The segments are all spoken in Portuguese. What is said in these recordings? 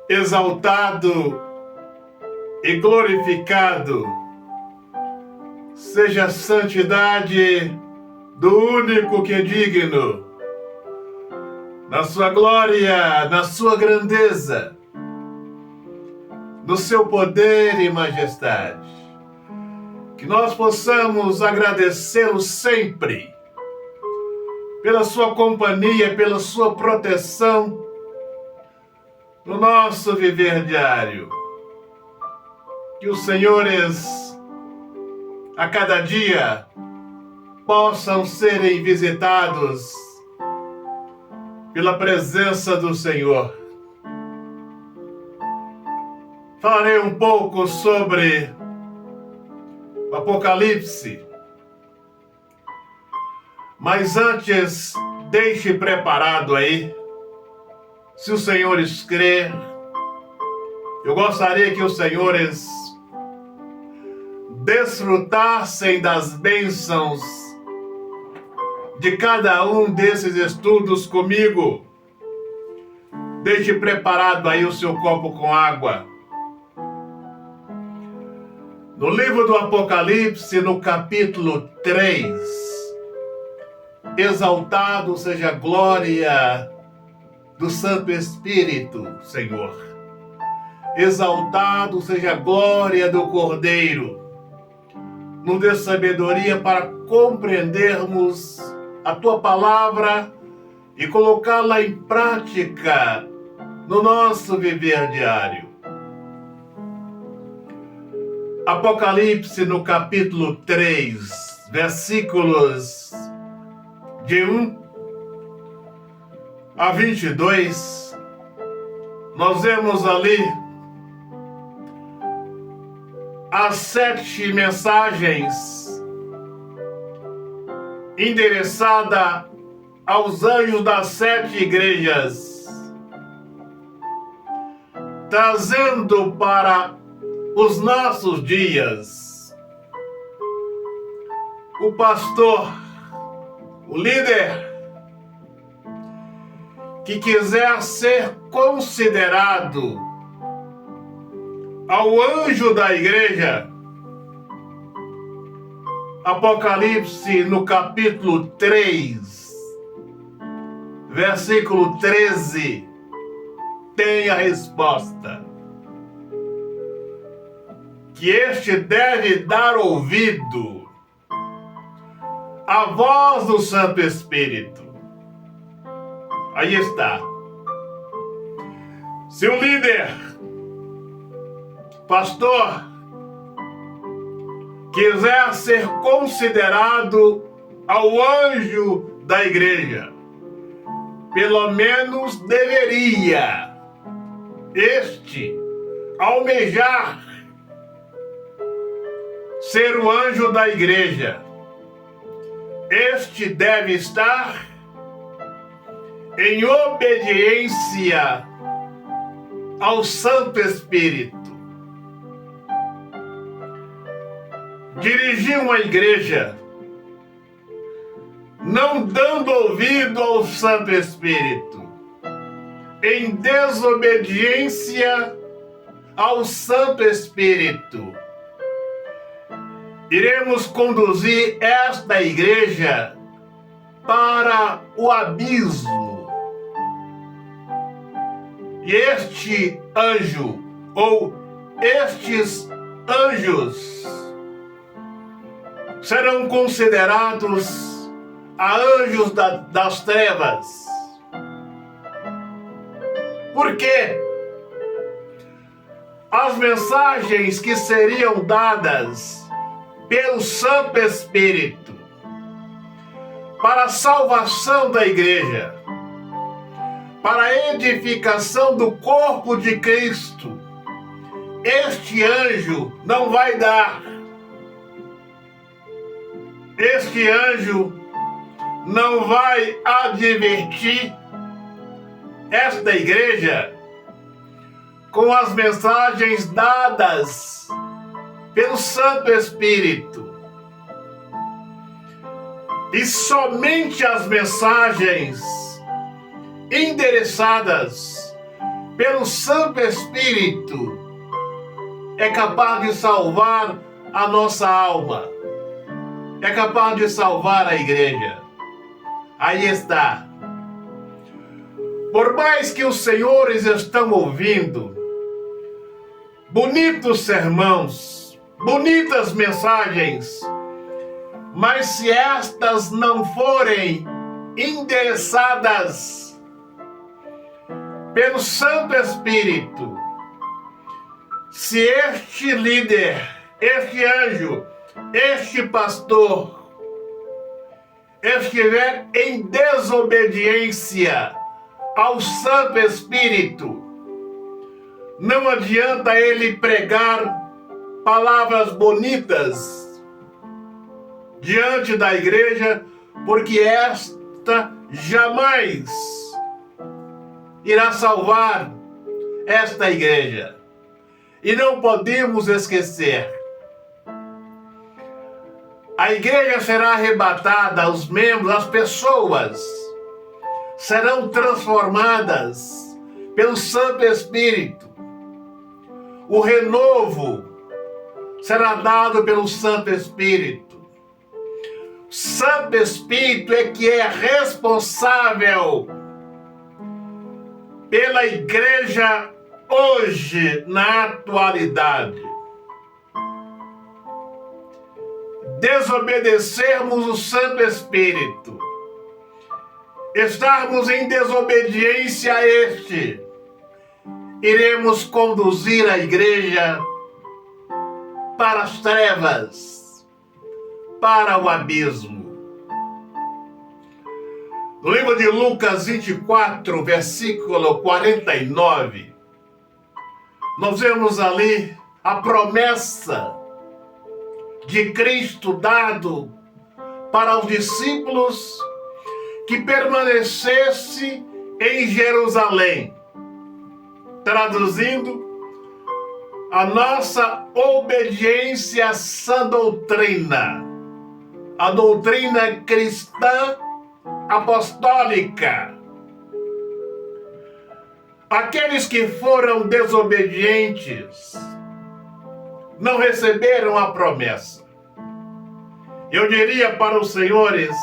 exaltado e glorificado seja a santidade do único que é digno, na sua glória, na sua grandeza, no seu poder e majestade. Que nós possamos agradecê-lo sempre pela sua companhia, pela sua proteção no nosso viver diário. Que os senhores, a cada dia, possam serem visitados pela presença do Senhor. Falarei um pouco sobre o Apocalipse, mas antes, deixe preparado aí, se os senhores crerem, eu gostaria que os senhores desfrutassem das bênçãos de cada um desses estudos comigo. Deixe preparado aí o seu copo com água. No livro do Apocalipse, no capítulo 3, exaltado seja a glória do Santo Espírito, Senhor. Exaltado seja a glória do Cordeiro. Nos dê sabedoria para compreendermos a Tua palavra e colocá-la em prática no nosso viver diário. Apocalipse no capítulo 3, versículos de 1 a 22, nós vemos ali as 7 mensagens endereçadas aos anjos das 7 igrejas, trazendo para os nossos dias o pastor, o líder que quiser ser considerado ao anjo da igreja. Apocalipse no capítulo 3, versículo 13, tem a resposta. Que este deve dar ouvido à voz do Santo Espírito. Aí está. Se o líder, pastor, quiser ser considerado ao anjo da igreja, pelo menos deveria este almejar ser o anjo da igreja. Este deve estar em obediência ao Santo Espírito. Dirigir uma igreja não dando ouvido ao Santo Espírito, em desobediência ao Santo Espírito, iremos conduzir esta igreja para o abismo. E este anjo, ou estes anjos, serão considerados a anjos das trevas. Por quê? As mensagens que seriam dadas pelo Santo Espírito para a salvação da igreja, para a edificação do corpo de Cristo, este anjo não vai dar. Este anjo não vai advertir esta igreja com as mensagens dadas pelo Santo Espírito. E somente as mensagens endereçadas pelo Santo Espírito, é capaz de salvar a nossa alma, é capaz de salvar a igreja. Aí está. Por mais que os senhores estão ouvindo bonitos sermões, bonitas mensagens, mas se estas não forem endereçadas pelo Santo Espírito, se este líder, este anjo, este pastor estiver em desobediência ao Santo Espírito, não adianta ele pregar palavras bonitas diante da igreja, porque esta jamais irá salvar esta igreja. E não podemos esquecer, a igreja será arrebatada, os membros, as pessoas serão transformadas pelo Santo Espírito. O renovo será dado pelo Santo Espírito. O Santo Espírito é que é responsável pela igreja hoje, na atualidade. Desobedecermos o Santo Espírito, estarmos em desobediência a este, iremos conduzir a igreja para as trevas, para o abismo. No livro de Lucas 24, versículo 49, nós vemos ali a promessa de Cristo dado para os discípulos que permanecesse em Jerusalém. Traduzindo, a nossa obediência à sã doutrina, a doutrina cristã apostólica. Aqueles que foram desobedientes não receberam a promessa. Eu diria para os senhores,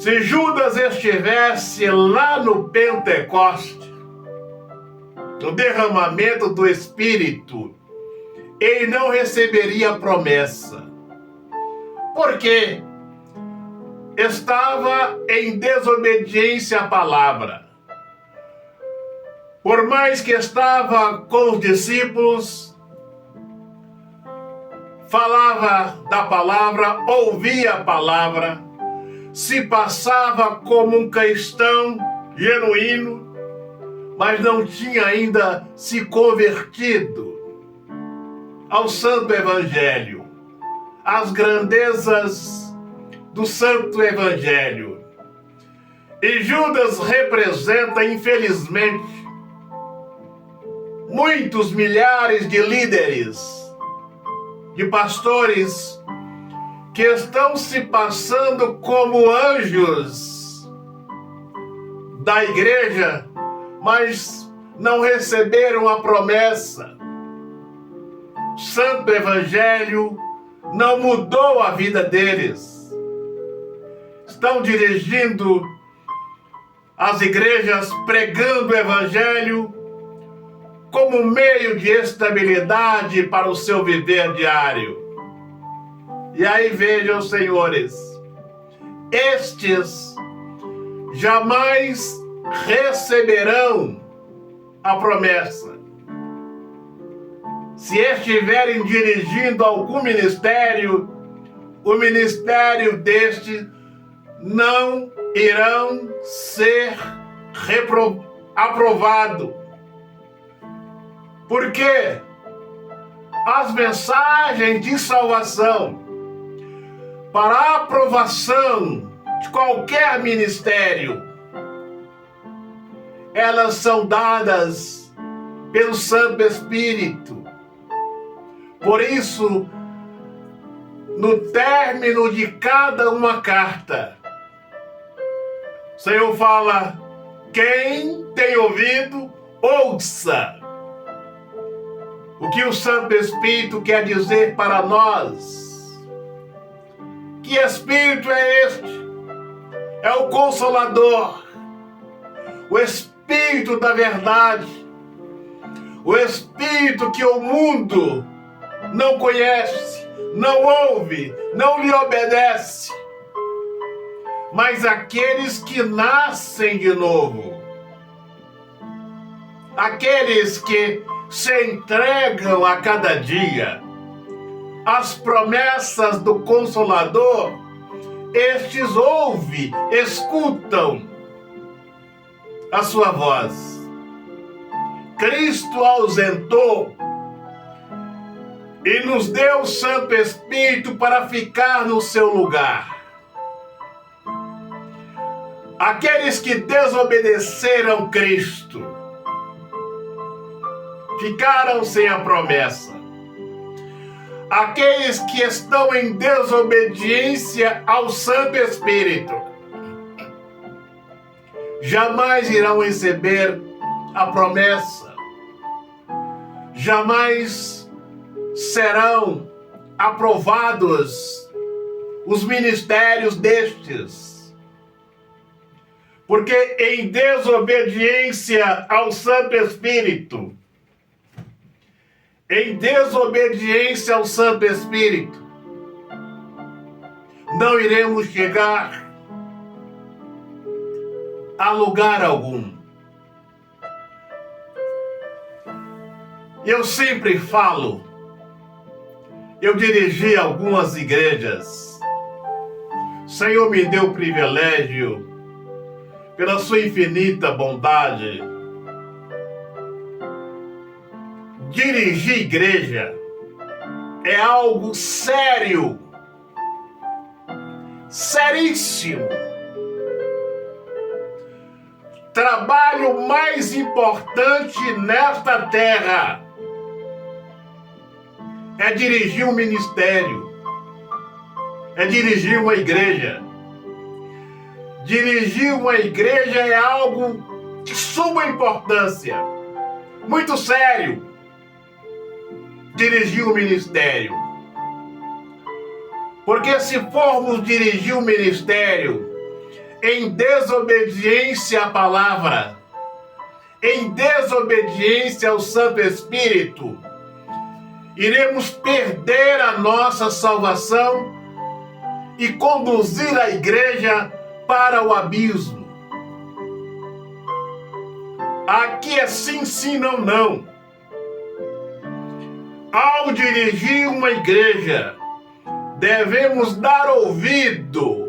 se Judas estivesse lá no Pentecoste, no derramamento do Espírito, ele não receberia a promessa. Por quê? Estava em desobediência à palavra. Por mais que estava com os discípulos, falava da palavra, ouvia a palavra, se passava como um cristão genuíno, mas não tinha ainda se convertido ao Santo Evangelho, às grandezas do Santo Evangelho. E Judas representa, infelizmente, muitos milhares de líderes, de pastores, que estão se passando como anjos da igreja, mas não receberam a promessa. O Santo Evangelho não mudou a vida deles. Estão dirigindo as igrejas, pregando o Evangelho como meio de estabilidade para o seu viver diário. E aí vejam, senhores, estes jamais receberão a promessa. Se estiverem dirigindo algum ministério, o ministério deste não irão ser aprovado. Porque as mensagens de salvação para a aprovação de qualquer ministério, elas são dadas pelo Santo Espírito. Por isso, no término de cada uma carta, o Senhor fala: Quem tem ouvido, ouça o que o Santo Espírito quer dizer para nós. Que Espírito é este? É o Consolador, o Espírito da verdade, o Espírito que o mundo não conhece, não ouve, não lhe obedece. Mas aqueles que nascem de novo, aqueles que se entregam a cada dia às promessas do Consolador, estes ouvem, escutam a sua voz. Cristo ausentou e nos deu o Santo Espírito para ficar no seu lugar. Aqueles que desobedeceram Cristo ficaram sem a promessa. Aqueles que estão em desobediência ao Santo Espírito jamais irão receber a promessa, jamais serão aprovados os ministérios destes. Porque em desobediência ao Santo Espírito, não iremos chegar a lugar algum. Eu sempre falo, eu dirigi algumas igrejas. O Senhor me deu o privilégio, pela sua infinita bondade, dirigir igreja é algo sério, seríssimo. Trabalho mais importante nesta terra é dirigir um ministério, é dirigir uma igreja. Dirigir uma igreja é algo de suma importância, muito sério. Dirigir um ministério. Porque se formos dirigir um ministério em desobediência à palavra, em desobediência ao Santo Espírito, iremos perder a nossa salvação e conduzir a igreja para o abismo. Aqui é sim, sim, não, não. Ao dirigir uma igreja, devemos dar ouvido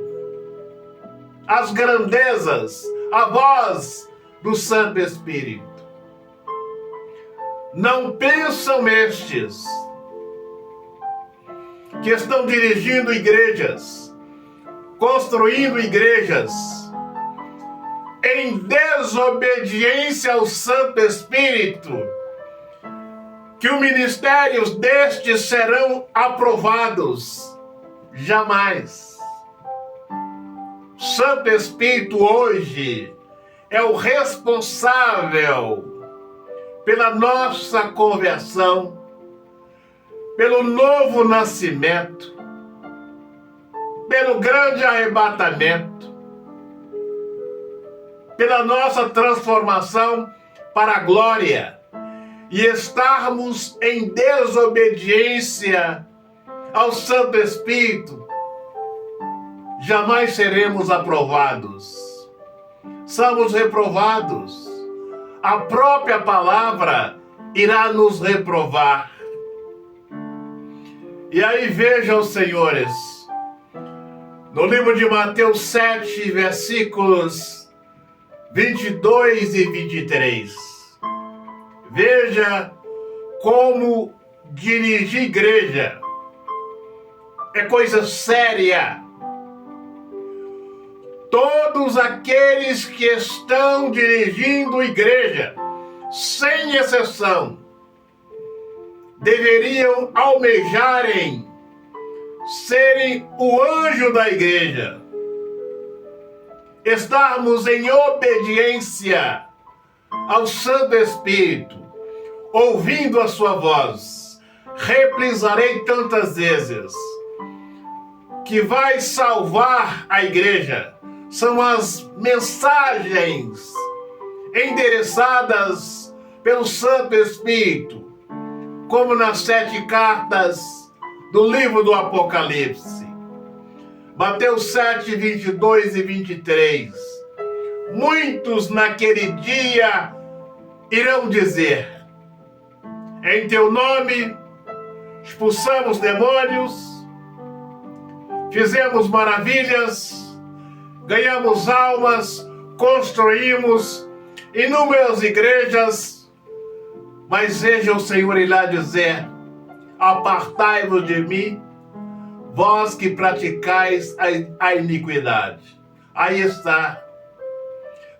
às grandezas, à voz do Santo Espírito. Não pensam estes que estão dirigindo igrejas, construindo igrejas, em desobediência ao Santo Espírito, que os ministérios destes serão aprovados. Jamais. O Santo Espírito hoje é o responsável pela nossa conversão, pelo novo nascimento, pelo grande arrebatamento, pela nossa transformação para a glória, e estarmos em desobediência ao Santo Espírito, jamais seremos aprovados. Somos reprovados. A própria palavra irá nos reprovar. E aí vejam, senhores, no livro de Mateus 7, versículos 22 e 23. Veja como dirigir igreja é coisa séria. Todos aqueles que estão dirigindo igreja, sem exceção, deveriam almejarem serem o anjo da igreja. estarmos em obediência ao Santo Espírito, ouvindo a sua voz. Reprisarei tantas vezes que vai salvar a igreja. São as mensagens endereçadas pelo Santo Espírito, como nas 7 cartas do livro do Apocalipse. Mateus 7, 22 e 23. Muitos naquele dia irão dizer: em teu nome expulsamos demônios, fizemos maravilhas, ganhamos almas, construímos inúmeras igrejas, mas veja o Senhor irá dizer: apartai-vos de mim, vós que praticais a iniquidade. Aí está.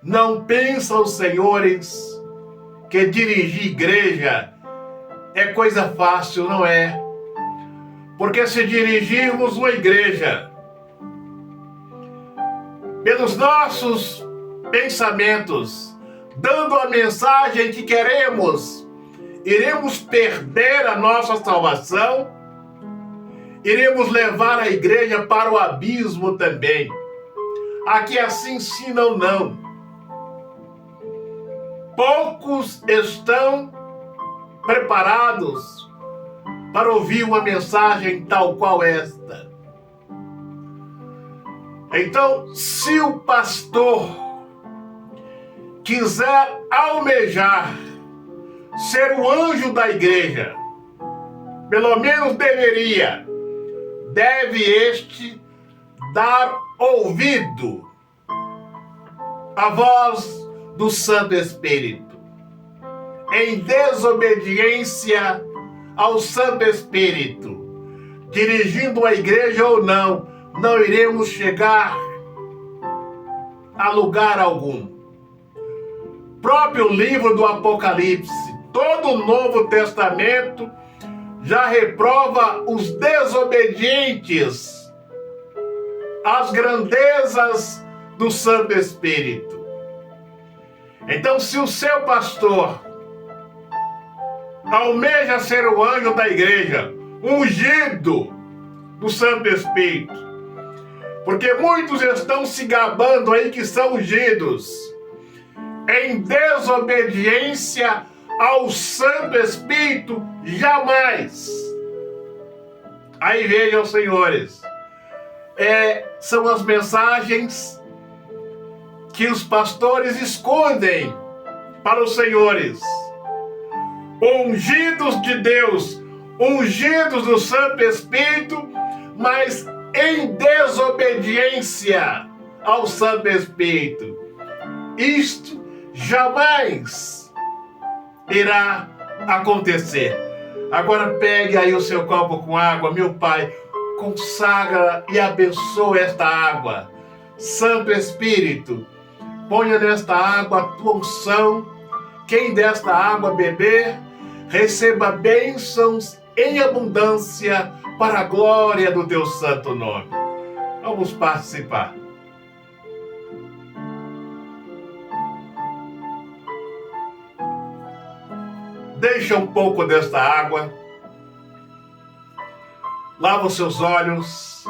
Não pensam os senhores que dirigir igreja é coisa fácil, não é? Porque se dirigirmos uma igreja pelos nossos pensamentos, dando a mensagem que queremos, iremos perder a nossa salvação, iremos levar a igreja para o abismo também. Aqui assim ensinam não. Poucos estão preparados para ouvir uma mensagem tal qual esta. Então, se o pastor quiser almejar ser o anjo da igreja, pelo menos deve este dar ouvido à voz do Santo Espírito. Em desobediência ao Santo Espírito, dirigindo a igreja ou não, não iremos chegar a lugar algum. Próprio livro do Apocalipse, todo o Novo Testamento já reprova os desobedientes às grandezas do Santo Espírito. Então, se o seu pastor almeja ser o anjo da igreja, ungido do Santo Espírito, porque muitos estão se gabando aí que são ungidos, em desobediência ao Santo Espírito, jamais. Aí vejam, senhores, são as mensagens que os pastores escondem para os senhores. Ungidos de Deus, ungidos do Santo Espírito, mas em desobediência ao Santo Espírito. Isto jamais irá acontecer. Agora pegue aí o seu copo com água, meu Pai, consagra e abençoa esta água. Santo Espírito, ponha nesta água a tua unção. Quem desta água beber, receba bênçãos em abundância para a glória do teu santo nome. Vamos participar. Deixa um pouco desta água, lava os seus olhos,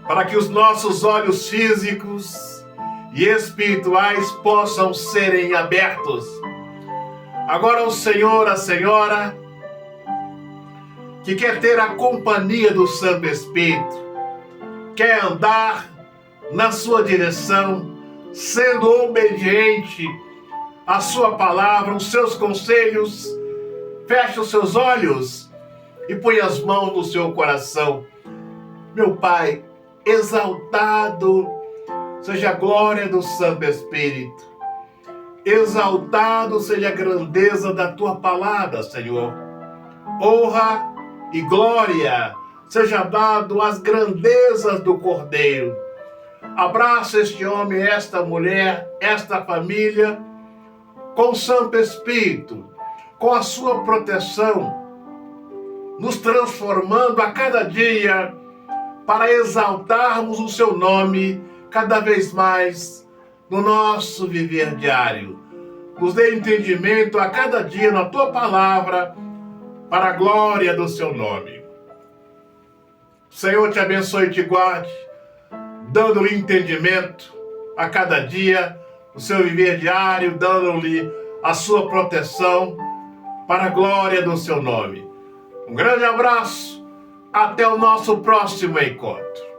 para que os nossos olhos físicos e espirituais possam serem abertos. Agora o Senhor, a Senhora, que quer ter a companhia do Santo Espírito, quer andar na sua direção, sendo obediente à sua palavra, os seus conselhos, feche os seus olhos e põe as mãos no seu coração. Meu Pai, exaltado seja a glória do Santo Espírito. Exaltado seja a grandeza da tua palavra, Senhor. Honra e glória seja dado às grandezas do Cordeiro. Abraça este homem, esta mulher, esta família, com o Santo Espírito, com a sua proteção, nos transformando a cada dia para exaltarmos o seu nome cada vez mais no nosso viver diário. Nos dê entendimento a cada dia na tua palavra, para a glória do seu nome. Senhor, te abençoe e te guarde, dando-lhe entendimento a cada dia, no seu viver diário, dando-lhe a sua proteção, para a glória do seu nome. Um grande abraço, até o nosso próximo encontro.